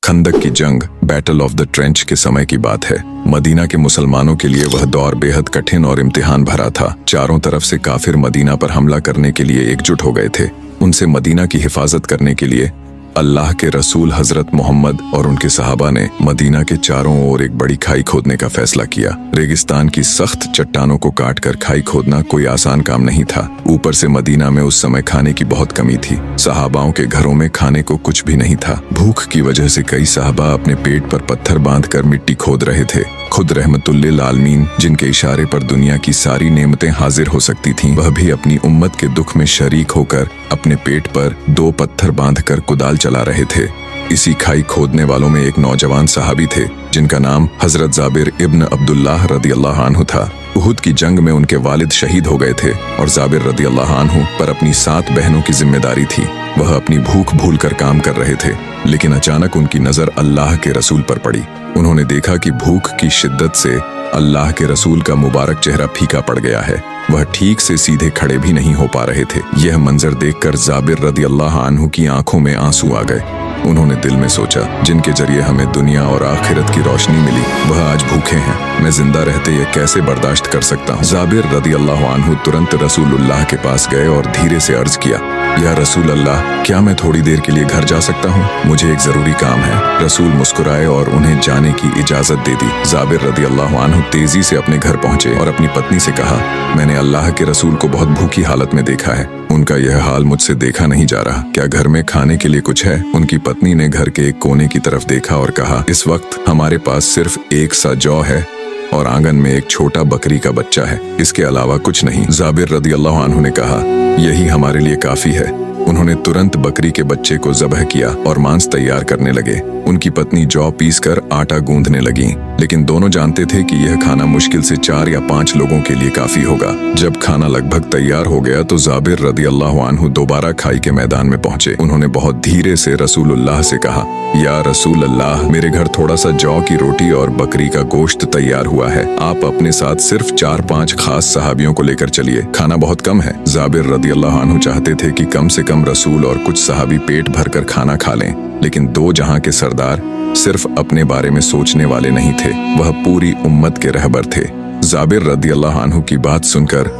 खंदक की जंग, battle of the trench के समय की बात है। मदीना के मुसलमानों के लिए वह दौर बेहद कठिन और इम्तिहान भरा था। चारों तरफ से काफिर मदीना पर हमला करने के लिए एकजुट हो गए थे। उनसे मदीना की हिफाजत करने के लिए अल्लाह के रसूल हजरत मोहम्मद और उनके सहाबा ने मदीना के चारों ओर एक बड़ी खाई खोदने का फैसला किया। रेगिस्तान की सख्त चट्टानों को काटकर खाई खोदना कोई आसान काम नहीं था। ऊपर से मदीना में उस समय खाने की बहुत कमी थी। सहाबाओं के घरों में खाने को कुछ भी नहीं था। भूख की वजह से कई सहाबा अपने पेट पर पत्थर बांधकर मिट्टी खोद रहे थे। खुद रहमतुल्लिल आलमीन, जिनके इशारे पर दुनिया की सारी नेमतें हाजिर हो सकती थीं, वह भी अपनी उम्मत के दुख में शरीक होकर अपने पेट पर 2 पत्थर बांधकर कुदाल चला रहे थे। इसी खाई खोदने वालों में एक नौजवान सहाबी थे जिनका नाम हजरत जाबिर इब्न अब्दुल्लाह रदियल्लाहु अन्हु था। उहुद की जंग में उनके वालिद शहीद हो गए थे और जाबिर रदियल्लाहु अन्हु पर अपनी 7 बहनों की जिम्मेदारी थी। वह अपनी भूख भूलकर काम कर रहे थे, लेकिन अचानक उनकी नजर अल्लाह के रसूल पर पड़ी। उन्होंने देखा कि भूख की शिद्दत से अल्लाह के रसूल का मुबारक चेहरा फीका पड़ गया है। वह ठीक से सीधे खड़े भी नहीं हो पा रहे थे। यह मंजर देखकर जाबिर रदियल्लाहु अन्हु की आंखों में आंसू आ गए। उन्होंने दिल में सोचा, जिनके जरिए हमें दुनिया और आखिरत की रोशनी मिली, वह आज भूखे हैं। मैं जिंदा रहते ये कैसे बर्दाश्त कर सकता हूँ। जाबिर रदियल्लाहु अन्हु तुरंत रसूलुल्लाह के पास गए और धीरे से अर्ज किया, या रसूल अल्लाह, क्या मैं थोड़ी देर के लिए घर जा सकता हूँ? मुझे एक जरूरी काम है। रसूल मुस्कुराए और उन्हें जाने की इजाजत दे दी। जाबिर रदियल्लाहु अन्हु तेजी से अपने घर पहुंचे और अपनी पत्नी से कहा, मैंने अल्लाह के रसूल को बहुत भूखी हालत में देखा है। उनका यह हाल मुझसे देखा नहीं जा रहा। क्या घर में खाने के लिए कुछ है? उनकी पत्नी ने घर के एक कोने की तरफ देखा और कहा, इस वक्त हमारे पास सिर्फ एक सा जौ है और आंगन में एक छोटा बकरी का बच्चा है। इसके अलावा कुछ नहीं। जाबिर रदियल्लाहु अन्हु ने कहा, यही हमारे लिए काफी है। उन्होंने तुरंत बकरी के बच्चे को ज़बह किया और मांस तैयार करने लगे। उनकी पत्नी जौ पीसकर आटा गूंदने लगी, लेकिन दोनों जानते थे कि यह खाना मुश्किल से 4 या 5 लोगों के लिए काफी होगा। जब खाना लगभग तैयार हो गया तो जाबिर रदियल्लाहु अन्हु दोबारा खाई के मैदान में पहुंचे। उन्होंने बहुत धीरे से रसूलुल्लाह से कहा, या रसूल अल्लाह, मेरे घर थोड़ा सा जौ की रोटी और बकरी का गोश्त तैयार हुआ है। आप अपने साथ सिर्फ 4-5 खास सहाबियों को लेकर चलिए। खाना बहुत कम है। जाबिर रदियल्लाहु अन्हु चाहते थे कि कम से कम रसूल और कुछ सहाबी पेट भरकर खाना खा लें, लेकिन 2 जहां के सरदार सिर्फ अपने बारे में सोचने वाले नहीं थे, वह पूरी उम्मत के रहबर थे। जाबिर रदियल्लाहु अन्हु की बात सुनकर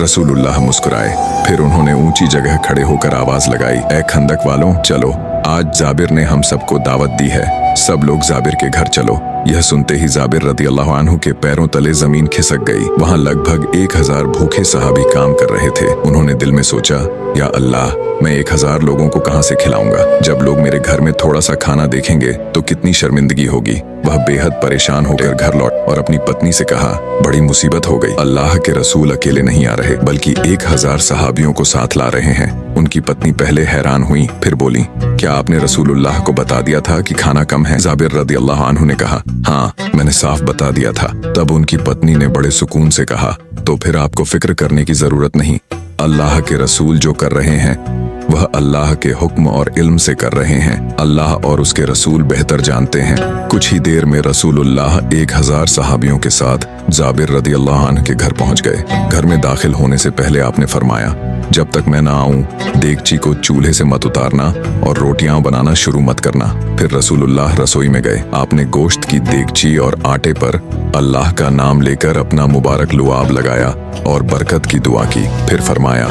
रसूलुल्लाह मुस्कुराए। फिर उन्होंने ऊंची जगह खड़े होकर आवाज लगाई, ऐ खंदक वालों, चलो, आज जाबिर ने हम सबको दावत दी है। सब लोग जाबिर के घर चलो। यह सुनते ही जाबिर रदियल्लाहु अन्हु के पैरों तले जमीन खिसक गई। वहां लगभग 1000 भूखे सहाबी काम कर रहे थे। उन्होंने दिल में सोचा, या अल्लाह, मैं 1000 लोगों को कहां से खिलाऊंगा? जब लोग मेरे घर में थोड़ा सा खाना देखेंगे तो कितनी शर्मिंदगी होगी। वह बेहद परेशान होकर घर लौट और अपनी पत्नी से कहा, बड़ी मुसीबत हो गई। अल्लाह के रसूल अकेले नहीं आ रहे, बल्कि 1000 सहाबियों को साथ ला रहे हैं। उनकी पत्नी पहले हैरान हुई, फिर बोली, क्या आपने रसूलुल्लाह को बता दिया था कि खाना कम है? जाबिर रदियल्लाहु अन्हु ने कहा, हाँ, मैंने साफ बता दिया था। तब उनकी पत्नी ने बड़े सुकून से कहा, तो फिर आपको फिक्र करने की जरूरत नहीं। अल्लाह के रसूल जो कर रहे हैं वह अल्लाह के हुक्म और इल्म से कर रहे हैं। अल्लाह और उसके रसूल बेहतर जानते हैं। कुछ ही देर में रसूलुल्लाह 1000 सहाबियों के साथ जाबिर रदियल्लाहु अन्हु के घर पहुंच गए। घर में दाखिल होने से पहले आपने फरमाया, जब तक मैं ना आऊं, देगची को चूल्हे से मत उतारना और रोटियां बनाना शुरू मत करना। फिर रसूलुल्लाह रसोई में गए। आपने गोश्त की देगची और आटे पर अल्लाह का नाम लेकर अपना मुबारक लुआब लगाया और बरकत की दुआ की। फिर फरमाया,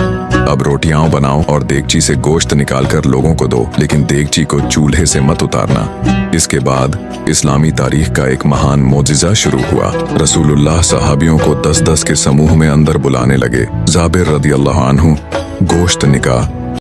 अब रोटियां बनाओ और देगची से गोश्त निकालकर लोगों को दो, लेकिन देगची को चूल्हे से मत उतारना। इसके बाद इस्लामी तारीख का एक महान मोजिज़ा शुरू हुआ। रसूलुल्लाह सहाबियों को 10-10 के समूह में अंदर बुलाने लगे। जाबिर रदियल्लाहु अन्हु गोश्त निकाह